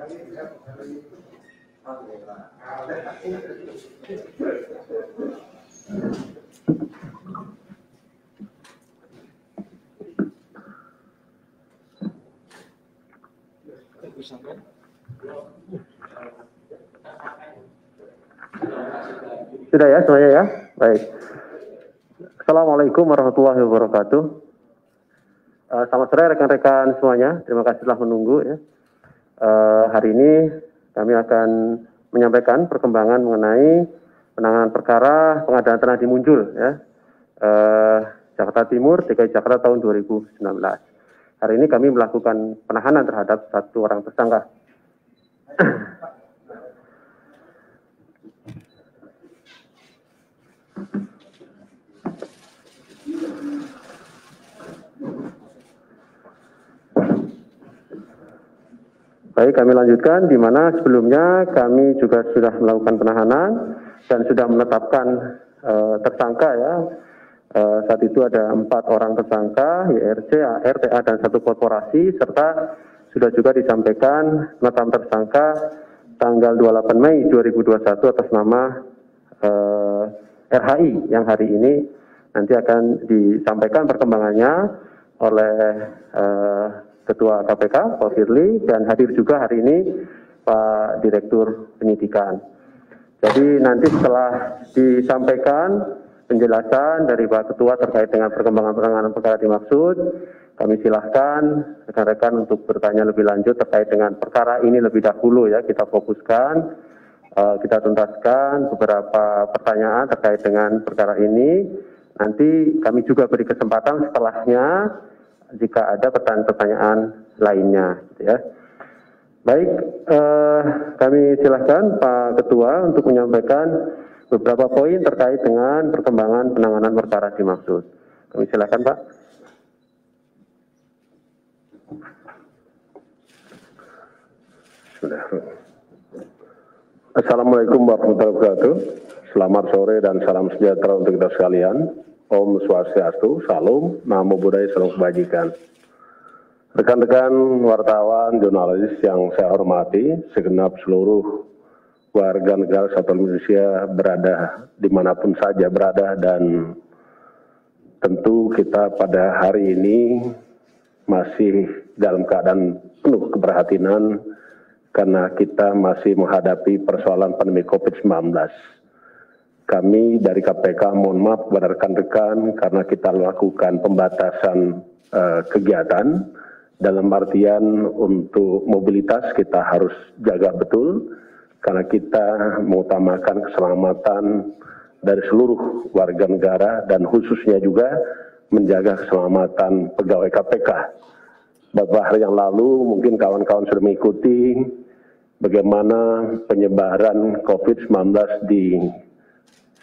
Sudah ya semuanya ya? Baik. Assalamualaikum warahmatullahi wabarakatuh. Selamat sore rekan-rekan semuanya. Terima kasih telah menunggu ya. Hari ini kami akan menyampaikan perkembangan mengenai penanganan perkara pengadaan tanah di Munjul ya. Jakarta Timur, DKI Jakarta tahun 2019. Hari ini kami melakukan penahanan terhadap satu orang tersangka. Baik, kami lanjutkan, di mana sebelumnya kami juga sudah melakukan penahanan dan sudah menetapkan tersangka ya. Saat itu ada 4 orang tersangka, YRC, AR, TA, dan 1 korporasi, serta sudah juga disampaikan penetapan tersangka tanggal 28 Mei 2021 atas nama RHI, yang hari ini nanti akan disampaikan perkembangannya oleh Ketua KPK, Pak Firly, dan hadir juga hari ini Pak Direktur Penyidikan. Jadi nanti setelah disampaikan penjelasan dari Pak Ketua terkait dengan perkembangan penanganan perkara dimaksud, kami silahkan rekan-rekan untuk bertanya lebih lanjut terkait dengan perkara ini lebih dahulu ya, kita fokuskan, kita tuntaskan beberapa pertanyaan terkait dengan perkara ini. Nanti kami juga beri kesempatan setelahnya jika ada pertanyaan-pertanyaan lainnya, gitu ya. Baik, kami silakan Pak Ketua untuk menyampaikan beberapa poin terkait dengan perkembangan penanganan perkara dimaksud. Kami silakan Pak. Assalamualaikum warahmatullahi wabarakatuh. Selamat sore dan salam sejahtera untuk kita sekalian. Om Swastiastu, Salam, Namo Buddhaya, Salam Kebajikan. Rekan-rekan wartawan, jurnalis yang saya hormati, segenap seluruh warga negara Kesatuan Indonesia berada dimanapun saja berada, dan tentu kita pada hari ini masih dalam keadaan penuh keprihatinan karena kita masih menghadapi persoalan pandemi COVID-19. Kami dari KPK mohon maaf kepada rekan-rekan karena kita lakukan pembatasan kegiatan, dalam artian untuk mobilitas kita harus jaga betul karena kita mengutamakan keselamatan dari seluruh warga negara dan khususnya juga menjaga keselamatan pegawai KPK. Beberapa hari yang lalu mungkin kawan-kawan sudah mengikuti bagaimana penyebaran COVID-19 di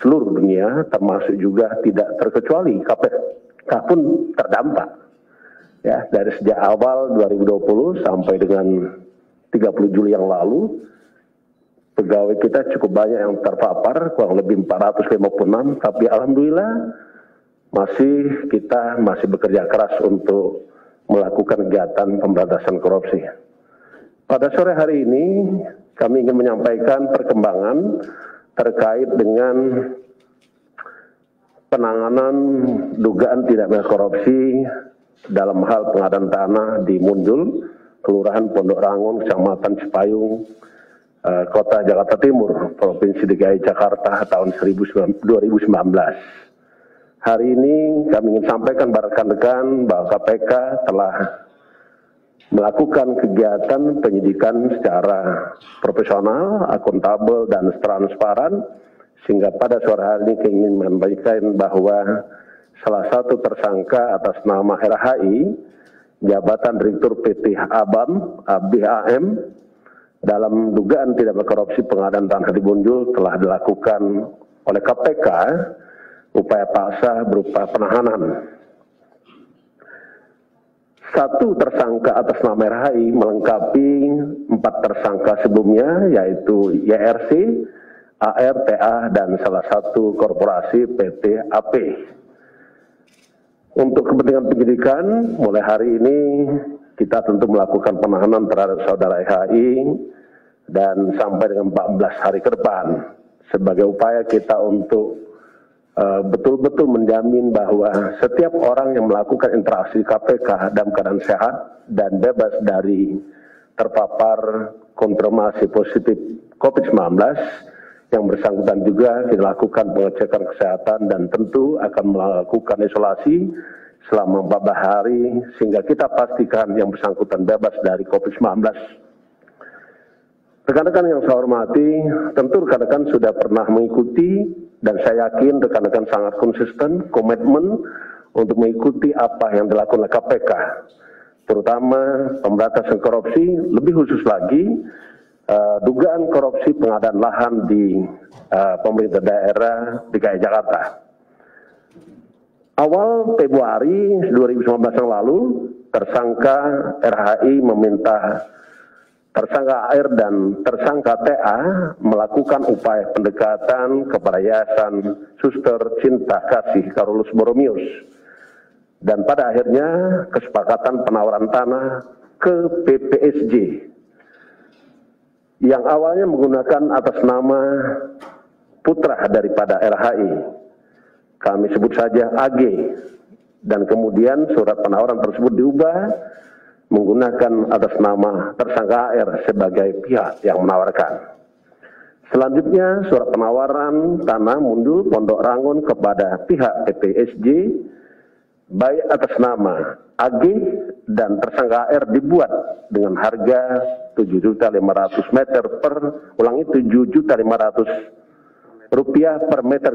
seluruh dunia, termasuk juga tidak terkecuali KPK pun terdampak. Ya, dari sejak awal 2020 sampai dengan 30 Juli yang lalu, pegawai kita cukup banyak yang terpapar, kurang lebih 456, tapi alhamdulillah kita masih bekerja keras untuk melakukan kegiatan pemberantasan korupsi. Pada sore hari ini kami ingin menyampaikan perkembangan terkait dengan penanganan dugaan tindak pidana korupsi dalam hal pengadaan tanah di Munjul, Kelurahan Pondok Rangon, Kecamatan Cipayung, Kota Jakarta Timur, Provinsi DKI Jakarta tahun 2019. Hari ini kami ingin sampaikan kepada rekan-rekan bahwa KPK telah melakukan kegiatan penyidikan secara profesional, akuntabel, dan transparan, sehingga pada sore hari ini kami ingin menyampaikan bahwa salah satu tersangka atas nama RHI, jabatan Direktur PT BAM, dalam dugaan tidak berkorupsi pengadaan tanah di Munjul telah dilakukan oleh KPK upaya paksa berupa penahanan. Satu tersangka atas nama RHI melengkapi 4 tersangka sebelumnya, yaitu YRC, AR, TA, dan salah satu korporasi PT AP. Untuk kepentingan penyidikan, mulai hari ini kita tentu melakukan penahanan terhadap saudara EHI dan sampai dengan 14 hari ke depan sebagai upaya kita untuk betul-betul menjamin bahwa setiap orang yang melakukan interaksi KPK dalam keadaan sehat dan bebas dari terpapar konfirmasi positif COVID-19, yang bersangkutan juga dilakukan pengecekan kesehatan dan tentu akan melakukan isolasi selama 14 hari sehingga kita pastikan yang bersangkutan bebas dari COVID-19. Rekan-rekan yang saya hormati, tentu rekan-rekan sudah pernah mengikuti dan saya yakin rekan-rekan sangat konsisten, komitmen untuk mengikuti apa yang dilakukan oleh KPK, terutama pemberantasan korupsi, lebih khusus lagi dugaan korupsi pengadaan lahan di pemerintah daerah DKI Jakarta. Awal Februari 2019 yang lalu, tersangka RHI meminta tersangka AR dan tersangka TA melakukan upaya pendekatan kepada Yayasan Suster Cinta Kasih Carolus Borromeus. Dan pada akhirnya kesepakatan penawaran tanah ke PPSJ yang awalnya menggunakan atas nama putra daripada RHI. Kami sebut saja AG. Dan kemudian surat penawaran tersebut diubah menggunakan atas nama tersangka AR sebagai pihak yang menawarkan. Selanjutnya surat penawaran tanah Mundul Pondok Rangun kepada pihak PPSJ baik atas nama AG dan tersangka AR dibuat dengan harga 7.500 meter per, ulangi 7.500 rupiah per meter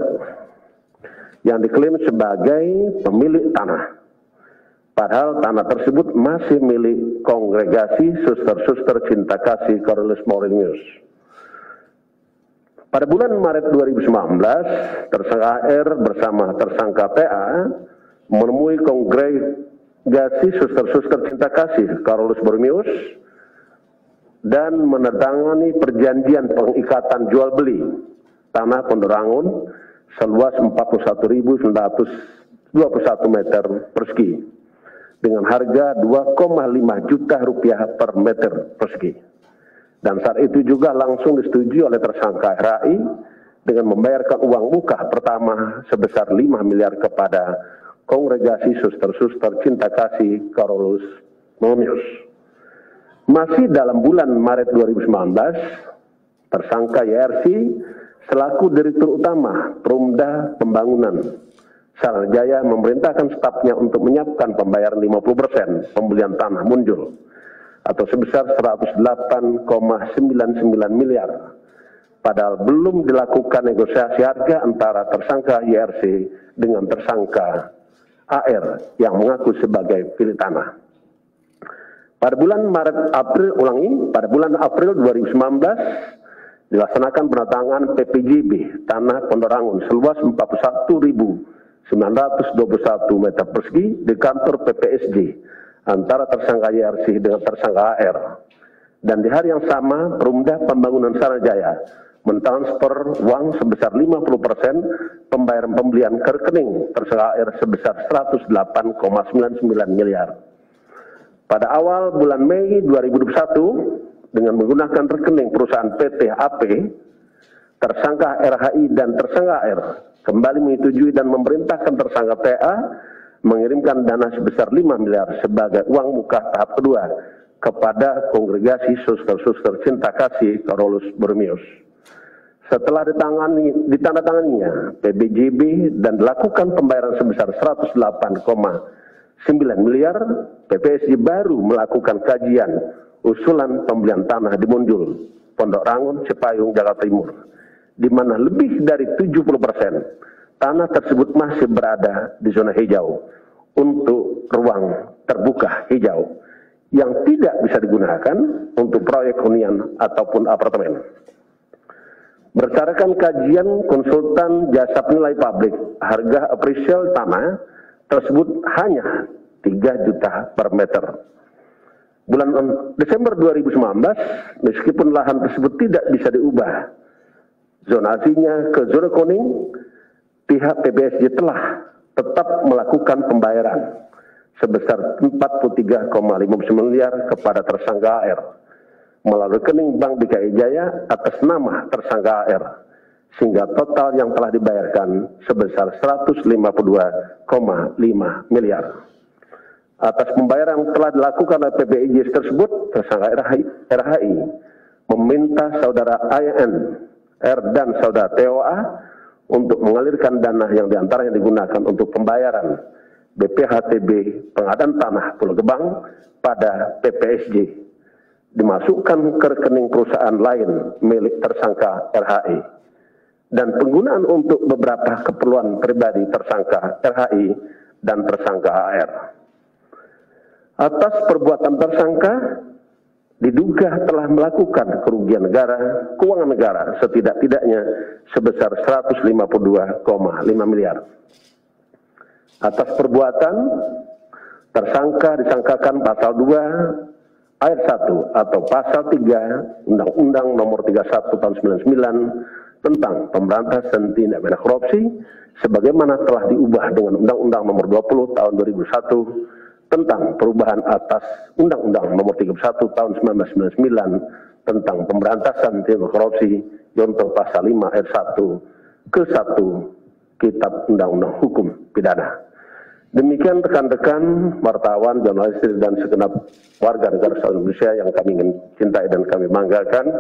yang diklaim sebagai pemilik tanah. Padahal tanah tersebut masih milik Kongregasi Suster-Suster Cinta Kasih Carolus Borromeus. Pada bulan Maret 2019, tersangka R bersama tersangka PA menemui Kongregasi Suster-Suster Cinta Kasih Carolus Borromeus dan menandatangani perjanjian pengikatan jual beli tanah Pondok Rangun seluas 41.921 meter persegi dengan harga 2,5 juta rupiah per meter persegi. Dan saat itu juga langsung disetujui oleh tersangka RHI dengan membayarkan uang muka pertama sebesar 5 miliar kepada Kongregasi Suster-Suster Cinta Kasih Carolus Borromeus. Masih dalam bulan Maret 2019, tersangka YRC selaku Direktur Utama Perumda Pembangunan Saranajaya memerintahkan stafnya untuk menyiapkan pembayaran 50% pembelian tanah Muncul atau sebesar 108,99 miliar. Padahal belum dilakukan negosiasi harga antara tersangka YRC dengan tersangka AR yang mengaku sebagai pemilik tanah. Pada bulan April 2019 dilaksanakan penatangan PPJB tanah Pondok Rangun seluas 41.921 meter persegi di kantor PPSJ antara tersangka YRC dengan tersangka AR. Dan di hari yang sama, Perumda Pembangunan Saranajaya mentransfer uang sebesar 50% pembayaran pembelian ke rekening tersangka AR sebesar 108,99 miliar. Pada awal bulan Mei 2021, dengan menggunakan rekening perusahaan PT AP, tersangka RHI dan tersangka AR kembali menyetujui dan memerintahkan tersangka TA mengirimkan dana sebesar 5 miliar sebagai uang muka tahap kedua kepada Kongregasi Suster-Suster Cinta Kasih Carolus Borromeus. Setelah ditandatanganinya PBJB dan dilakukan pembayaran sebesar 108,9 miliar, PPSJ baru melakukan kajian usulan pembelian tanah di Muncul, Pondok Rangun, Cipayung, Jakarta Timur, di mana lebih dari 70% tanah tersebut masih berada di zona hijau untuk ruang terbuka hijau yang tidak bisa digunakan untuk proyek hunian ataupun apartemen. Berdasarkan kajian konsultan jasa penilai pabrik, harga apresial tanah tersebut hanya 3 juta per meter. Bulan Desember 2019, meskipun lahan tersebut tidak bisa diubah zonasinya ke zona kuning, pihak PPSJ telah tetap melakukan pembayaran sebesar 43,59 miliar kepada tersangka AR melalui rekening Bank DKI Jaya atas nama tersangka AR, sehingga total yang telah dibayarkan sebesar 152,5 miliar. Atas pembayaran yang telah dilakukan oleh PBIJ tersebut, tersangka RHI meminta saudara AYN, R dan saudara TOA untuk mengalirkan dana yang diantaranya digunakan untuk pembayaran BPHTB pengadaan tanah Pulau Gebang pada PPSJ dimasukkan ke rekening perusahaan lain milik tersangka RHI dan penggunaan untuk beberapa keperluan pribadi tersangka RHI dan tersangka AR. Atas perbuatan tersangka diduga telah melakukan kerugian negara, keuangan negara setidak-tidaknya sebesar 152,5 miliar. Atas perbuatan tersangka disangkakan pasal 2 ayat 1 atau pasal 3 Undang-Undang Nomor 31 Tahun 99 tentang pemberantasan tindak pidana korupsi sebagaimana telah diubah dengan Undang-Undang Nomor 20 Tahun 2001 tentang perubahan atas Undang-Undang Nomor 31 Tahun 1999 tentang pemberantasan tindak korupsi yaitu pasal 5 ayat 1 ke 1 Kitab Undang-Undang Hukum Pidana. Demikian rekan-rekan wartawan, jurnalis dan segenap warga negara Indonesia yang kami ingin cintai dan kami banggakan.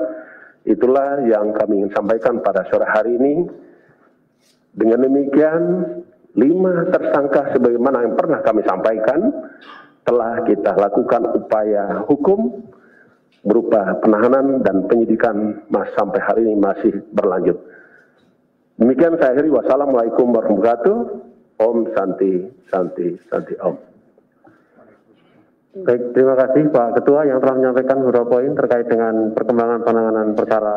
Itulah yang kami ingin sampaikan pada sore hari ini. Dengan demikian, 5 tersangka sebagaimana yang pernah kami sampaikan telah kita lakukan upaya hukum berupa penahanan dan penyidikan sampai hari ini masih berlanjut. Demikian saya akhiri. Wassalamualaikum warahmatullahi wabarakatuh. Om Santi, Santi, Santi Om. Baik, terima kasih Pak Ketua yang telah menyampaikan beberapa poin terkait dengan perkembangan penanganan perkara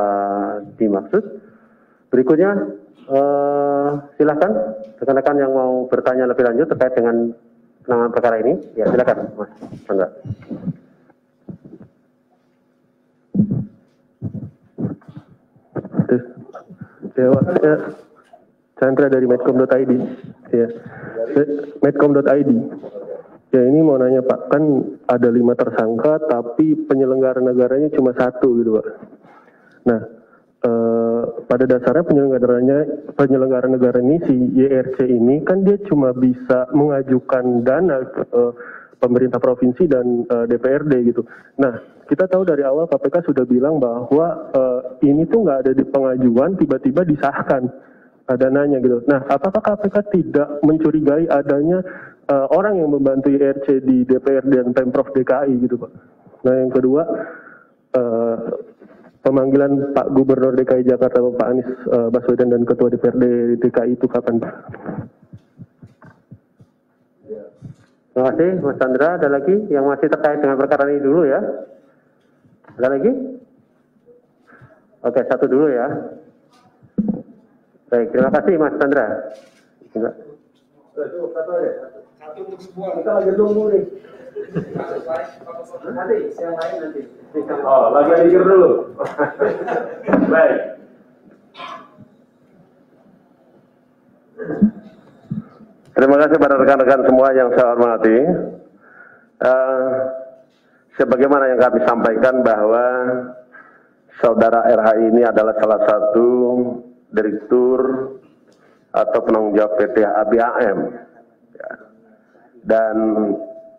dimaksud. Berikutnya, silakan rekan-rekan yang mau bertanya lebih lanjut terkait dengan penanganan perkara ini. Ya, silakan Mas Chandra. Chandra dari medcom.id. Ya, medcom.id. Ya, ini mau nanya Pak, kan ada 5 tersangka tapi penyelenggara negaranya cuma 1 gitu Pak. Nah, pada dasarnya penyelenggara negara ini si YRC ini kan dia cuma bisa mengajukan dana ke pemerintah provinsi dan DPRD gitu. Nah, kita tahu dari awal KPK sudah bilang bahwa ini tuh nggak ada di pengajuan, tiba-tiba disahkan dananya gitu. Nah, apakah KPK tidak mencurigai adanya orang yang membantu YRC di DPRD dan Pemprov DKI gitu Pak? Nah, yang kedua, pemanggilan Pak Gubernur DKI Jakarta Pak Anies Baswedan dan Ketua DPRD DKI itu kapan Pak? Terima kasih Mas Chandra. Ada lagi yang masih terkait dengan perkara ini dulu ya? Ada lagi? Oke, 1 dulu ya. Baik, terima kasih Mas Chandra. Enggak. Satu untuk semua. Kita lagi nunggu nih. Nanti, yang lain nanti. Oh, lagi mikir dulu. Baik. Terima kasih pada rekan-rekan semua yang saya hormati. Sebagaimana yang kami sampaikan bahwa saudara RHI ini adalah salah satu direktur atau penanggung jawab PT ADBAM, dan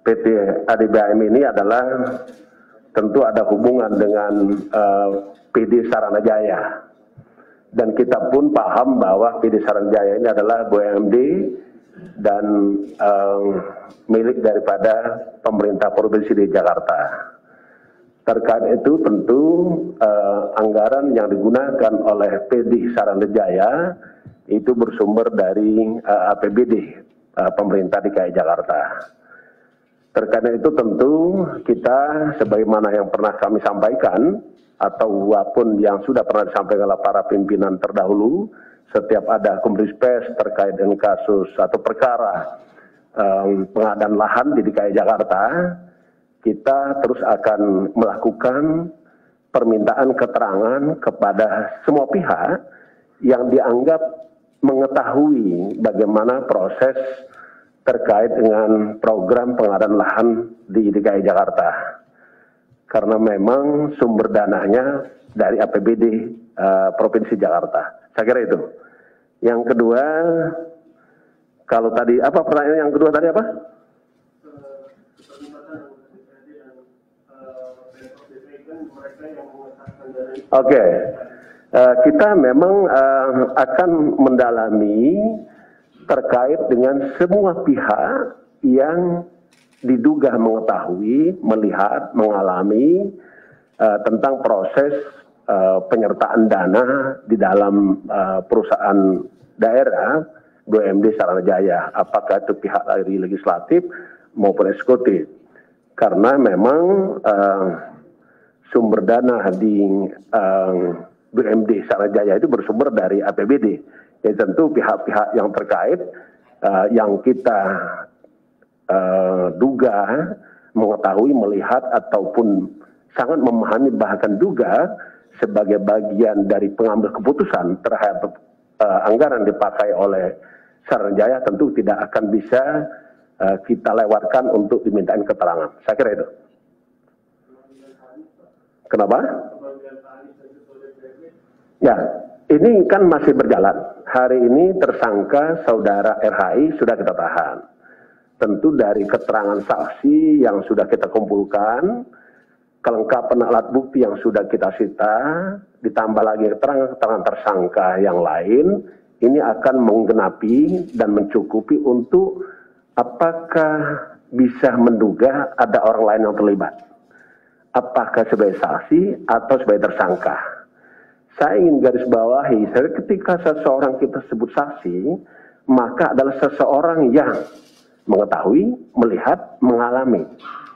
PT ADBAM ini adalah tentu ada hubungan dengan PD Saranajaya, dan kita pun paham bahwa PD Saranajaya ini adalah BUMD dan milik daripada pemerintah provinsi di Jakarta. Terkait itu tentu anggaran yang digunakan oleh PD Saranajaya itu bersumber dari APBD pemerintah DKI Jakarta. Terkait itu tentu kita sebagaimana yang pernah kami sampaikan atau apapun yang sudah pernah disampaikan oleh para pimpinan terdahulu, setiap ada konferensi pers terkait dengan kasus atau perkara pengadaan lahan di DKI Jakarta, kita terus akan melakukan permintaan keterangan kepada semua pihak yang dianggap mengetahui bagaimana proses terkait dengan program pengadaan lahan di DKI Jakarta. Karena memang sumber dananya dari APBD Provinsi Jakarta. Saya kira itu. Yang kedua, kalau tadi apa pertanyaan yang kedua tadi apa? Oke, kita memang akan mendalami terkait dengan semua pihak yang diduga mengetahui, melihat, mengalami tentang proses penyertaan dana di dalam perusahaan daerah BUMD Saranajaya, apakah itu pihak dari legislatif maupun eksekutif. Karena memang sumber dana di BUMD Saranajaya itu bersumber dari APBD. Jadi tentu pihak-pihak yang terkait yang kita duga mengetahui, melihat ataupun sangat memahami bahkan juga sebagai bagian dari pengambil keputusan terhadap anggaran dipakai oleh Saranajaya tentu tidak akan bisa kita lewatkan untuk dimintain keterangan. Saya kira itu. Kenapa? Ya, ini kan masih berjalan. Hari ini tersangka saudara RHI sudah kita tahan. Tentu dari keterangan saksi yang sudah kita kumpulkan, kelengkapan alat bukti yang sudah kita sita, ditambah lagi keterangan tersangka yang lain, ini akan menggenapi dan mencukupi untuk apakah bisa menduga ada orang lain yang terlibat. Apakah sebagai saksi atau sebagai tersangka. Saya ingin garis bawahi, ketika seseorang kita sebut saksi, maka adalah seseorang yang mengetahui, melihat, mengalami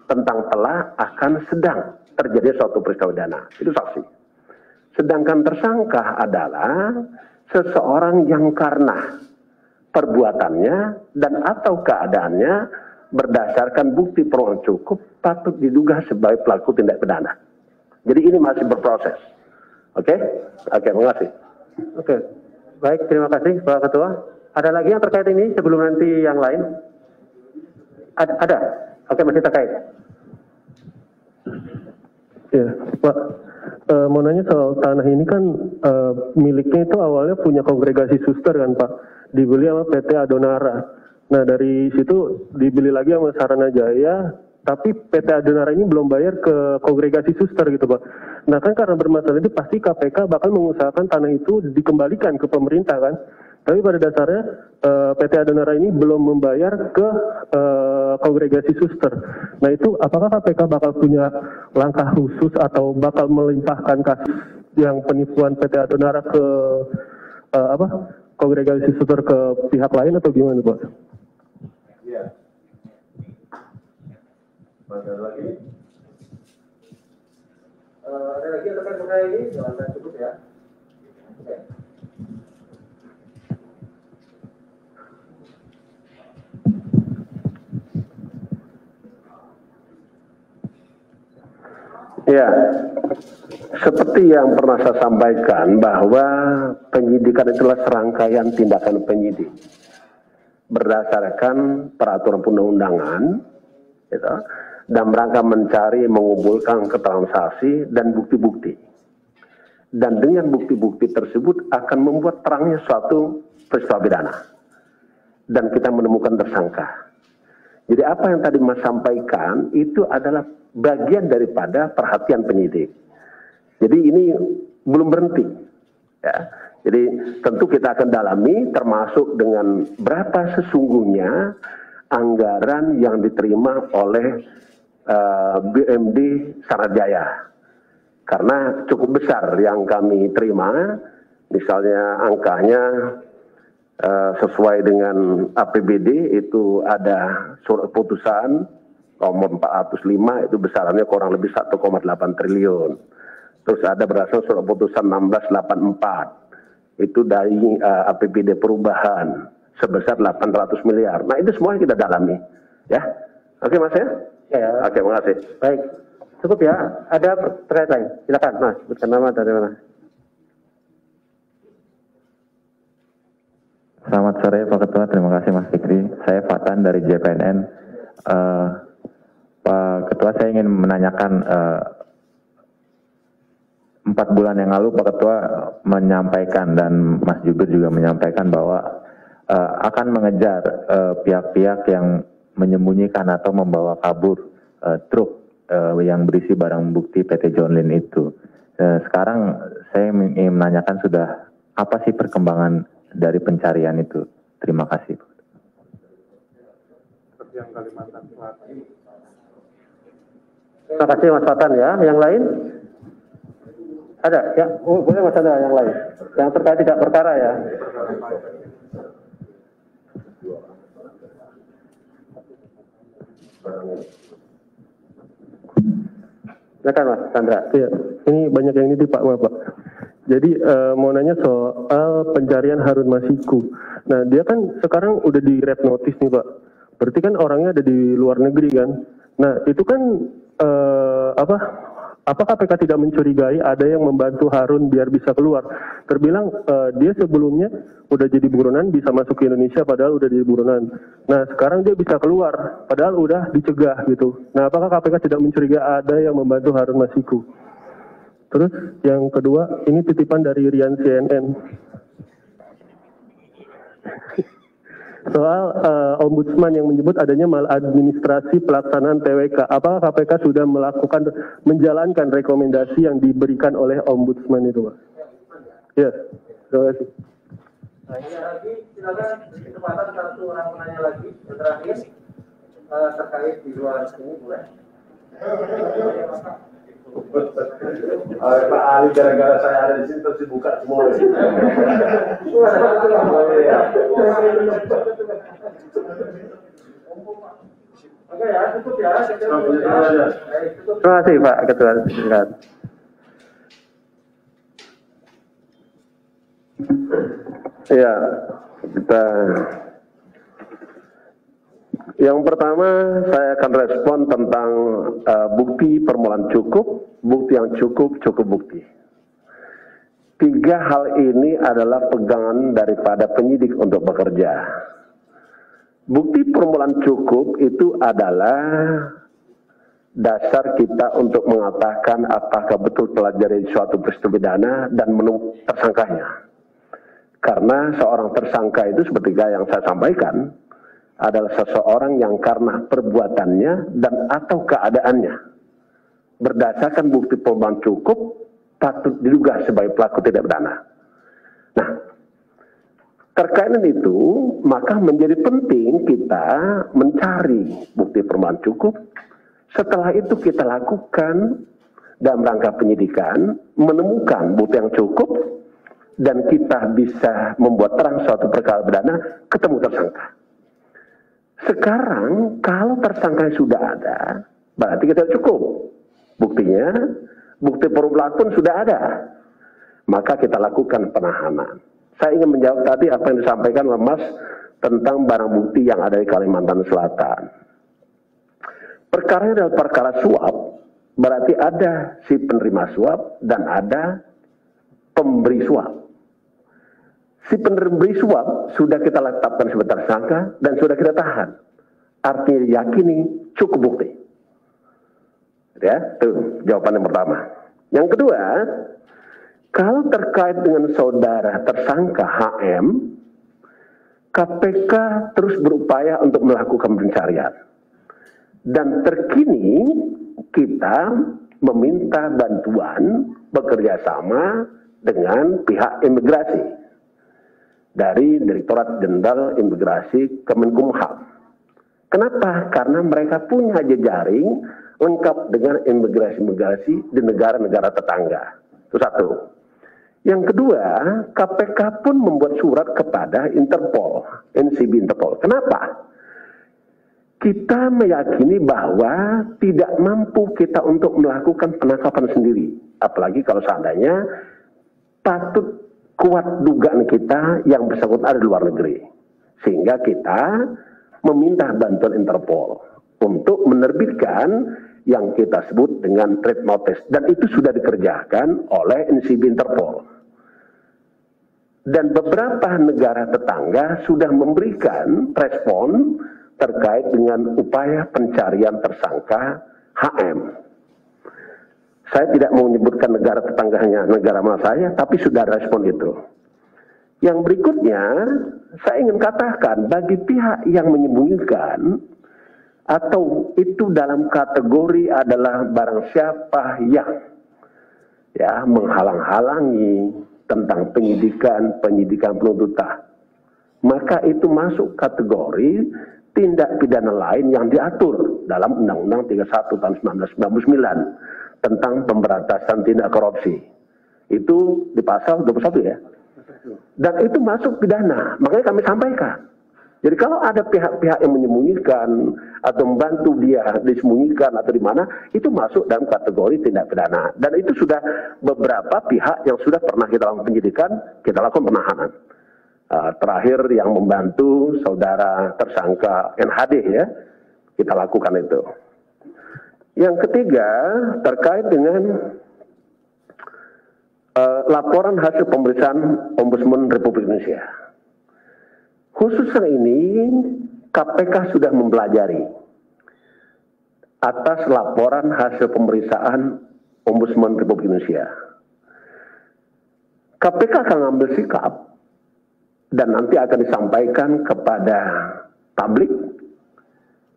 tentang telah akan sedang terjadi suatu peristiwa pidana. Itu saksi. Sedangkan tersangka adalah seseorang yang karena perbuatannya dan atau keadaannya berdasarkan bukti permulaan cukup patut diduga sebagai pelaku tindak pidana. Jadi ini masih berproses. Oke, terima kasih. Oke, baik, terima kasih Pak Ketua. Ada lagi yang terkait ini sebelum nanti yang lain? Ada? Oke, masih terkait. Ya, Pak, mau nanya soal tanah ini kan miliknya itu awalnya punya kongregasi suster kan Pak, dibeli sama PT Adonara. Nah dari situ dibeli lagi sama Saranajaya, tapi PT Adonara ini belum bayar ke kongregasi suster gitu Pak. Nah kan karena bermasalah itu pasti KPK bakal mengusahakan tanah itu dikembalikan ke pemerintah kan. Tapi pada dasarnya PT Adonara ini belum membayar ke kongregasi suster. Nah itu apakah KPK bakal punya langkah khusus atau bakal melimpahkan kasus yang penipuan PT Adonara ke kongregasi suster ke pihak lain atau gimana Pak? Iya. Ada lagi? Ada lagi yang terkait mengenai ini? Jangan cukup ya. Oke. Ya, seperti yang pernah saya sampaikan bahwa penyidikan itulah serangkaian tindakan penyidik berdasarkan peraturan perundang-undangan, gitu, dan mereka mencari mengumpulkan keterangan saksi dan bukti-bukti. Dan dengan bukti-bukti tersebut akan membuat terangnya suatu peristiwa pidana. Dan kita menemukan tersangka. Jadi apa yang tadi Mas sampaikan itu adalah bagian daripada perhatian penyidik. Jadi ini belum berhenti. Ya. Jadi tentu kita akan dalami termasuk dengan berapa sesungguhnya anggaran yang diterima oleh BUMD Saranajaya. Karena cukup besar yang kami terima, misalnya angkanya sesuai dengan APBD itu ada surat putusan nomor 405 itu besarannya kurang lebih 1,8 triliun. Terus ada berdasarkan surat putusan 1684 itu dari APBD perubahan sebesar 800 miliar. Nah itu semua kita dalami, ya. Oke Mas ya? Ya. Oke, makasih. Baik, cukup ya. Ada terkait lain? Silakan Mas, sebutkan nama dari mana. Selamat sore Pak Ketua, terima kasih Mas Fikri. Saya Fatan dari JPNN. Pak Ketua, saya ingin menanyakan 4 bulan yang lalu Pak Ketua menyampaikan dan Mas Jubir juga menyampaikan bahwa akan mengejar pihak-pihak yang menyembunyikan atau membawa kabur truk yang berisi barang bukti PT John Lynn itu. Sekarang saya ingin menanyakan sudah apa sih perkembangan dari pencarian itu? Terima kasih. Terima kasih Mas Fatan ya. Yang lain? Ada? Ya, boleh Mas, ada yang lain. Yang terkait tidak perkara ya. Silakan Mas Chandra. Ya, ini banyak yang ini Pak, maaf Pak. Jadi mau nanya soal pencarian Harun Masiku. Nah, dia kan sekarang udah di red notice nih Pak. Berarti kan orangnya ada di luar negeri kan. Nah, itu kan apa KPK tidak mencurigai ada yang membantu Harun biar bisa keluar? Terbilang dia sebelumnya udah jadi buronan, bisa masuk ke Indonesia padahal udah jadi buronan. Nah, sekarang dia bisa keluar padahal udah dicegah gitu. Nah, apakah KPK tidak mencurigai ada yang membantu Harun Masiku? Terus yang kedua, ini titipan dari Rian CNN. Soal Ombudsman yang menyebut adanya maladministrasi pelaksanaan TWK. Apakah KPK sudah menjalankan rekomendasi yang diberikan oleh Ombudsman itu, Pak? Ya, terima kasih. Nah, ini lagi, silakan kesempatan satu orang penanya lagi, yang terakhir terkait di luar sini, boleh? Pak Ali, gara-gara saya ada di sini terus dibuka semua. Oke ya, cukup ya. Terima kasih Pak Ketua. Silakan. Ya, kita. Yang pertama saya akan respon tentang bukti permulaan cukup, bukti yang cukup bukti. 3 hal ini adalah pegangan daripada penyidik untuk bekerja. Bukti permulaan cukup itu adalah dasar kita untuk mengatakan apakah betul telah jadi suatu peristiwa pidana dan menemukan tersangkanya. Karena seorang tersangka itu seperti yang saya sampaikan, adalah seseorang yang karena perbuatannya dan atau keadaannya berdasarkan bukti permulaan cukup patut diduga sebagai pelaku tidak pidana. Nah, terkait dengan itu maka menjadi penting kita mencari bukti permulaan cukup. Setelah itu kita lakukan dalam rangka penyidikan, menemukan bukti yang cukup dan kita bisa membuat terang suatu perkara pidana, ketemu tersangka. Sekarang kalau tersangka sudah ada, berarti kita cukup. Buktinya, bukti permulaan pun sudah ada. Maka kita lakukan penahanan. Saya ingin menjawab tadi apa yang disampaikan oleh Mas tentang barang bukti yang ada di Kalimantan Selatan. Perkara adalah perkara suap, berarti ada si penerima suap dan ada pemberi suap. Si penerima suap sudah kita tetapkan sebagai tersangka dan sudah kita tahan. Artinya yakini cukup bukti. Ya, itu jawaban yang pertama. Yang kedua, kalau terkait dengan saudara tersangka HM, KPK terus berupaya untuk melakukan pencarian. Dan terkini kita meminta bantuan bekerja sama dengan pihak imigrasi dari Direktorat Jenderal Imigrasi Kemenkumham. Kenapa? Karena mereka punya jejaring lengkap dengan imigrasi-imigrasi di negara-negara tetangga. Itu satu. Yang kedua, KPK pun membuat surat kepada Interpol, NCB Interpol. Kenapa? Kita meyakini bahwa tidak mampu kita untuk melakukan penangkapan sendiri. Apalagi kalau seandainya patut kuat dugaan kita yang bersangkutan ada di luar negeri. Sehingga kita meminta bantuan Interpol untuk menerbitkan yang kita sebut dengan trade notice. Dan itu sudah dikerjakan oleh NCB Interpol. Dan beberapa negara tetangga sudah memberikan respon terkait dengan upaya pencarian tersangka HM. Saya tidak mau menyebutkan negara tetangganya, negara mana saya, tapi sudah ada respon itu. Yang berikutnya, saya ingin katakan bagi pihak yang menyembunyikan atau itu dalam kategori adalah barang siapa yang menghalang-halangi tentang penyidikan penuntutan, maka itu masuk kategori tindak pidana lain yang diatur dalam Undang-Undang 31 tahun 1999 tentang pemberantasan tindak korupsi. Itu di pasal 21 ya. Dan itu masuk pidana, makanya kami sampaikan. Jadi kalau ada pihak-pihak yang menyembunyikan atau membantu dia disembunyikan atau di mana, itu masuk dalam kategori tindak pidana. Dan itu sudah beberapa pihak yang sudah pernah kita lakukan penyidikan, kita lakukan penahanan. Terakhir yang membantu saudara tersangka NHD ya, kita lakukan itu. Yang ketiga terkait dengan laporan hasil pemeriksaan Ombudsman Republik Indonesia. Khususnya ini KPK sudah mempelajari atas laporan hasil pemeriksaan Ombudsman Republik Indonesia. KPK akan mengambil sikap dan nanti akan disampaikan kepada publik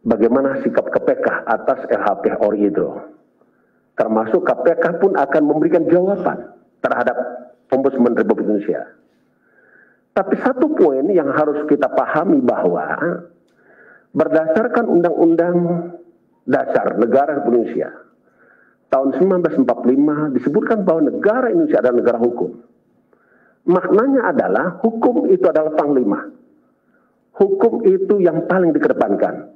bagaimana sikap KPK atas LHP Ori itu. Termasuk KPK pun akan memberikan jawaban terhadap Ombudsman Republik Indonesia. Tapi satu poin yang harus kita pahami bahwa berdasarkan Undang-Undang Dasar Negara Republik Indonesia tahun 1945 disebutkan bahwa negara Indonesia adalah negara hukum. Maknanya adalah hukum itu adalah panglima. Hukum itu yang paling dikedepankan.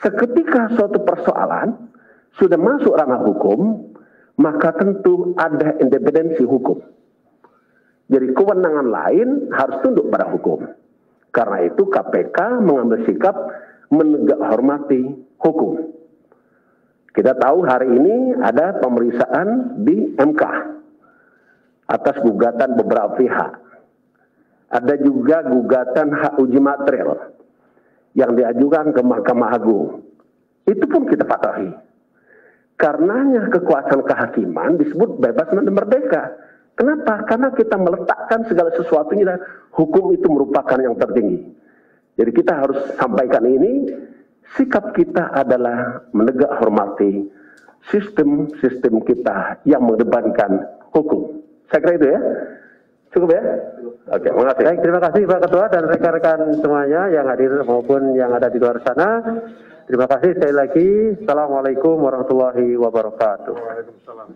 Seketika suatu persoalan sudah masuk ranah hukum, maka tentu ada independensi hukum. Jadi kewenangan lain harus tunduk pada hukum. Karena itu KPK mengambil sikap menegak hormati hukum. Kita tahu hari ini ada pemeriksaan di MK atas gugatan beberapa pihak. Ada juga gugatan hak uji material yang diajukan ke Mahkamah Agung. Itu pun kita patuhi. Karenanya kekuasaan kehakiman disebut bebas dan merdeka. Kenapa? Karena kita meletakkan segala sesuatunya dan hukum itu merupakan yang tertinggi. Jadi kita harus sampaikan ini, sikap kita adalah menegak hormati sistem kita yang mengedepankan hukum. Saya kira itu ya. Cukup ya? Oke, makasih. Baik, terima kasih Pak Ketua dan rekan-rekan semuanya yang hadir maupun yang ada di luar sana. Terima kasih sekali lagi. Assalamualaikum warahmatullahi wabarakatuh. Waalaikumsalam.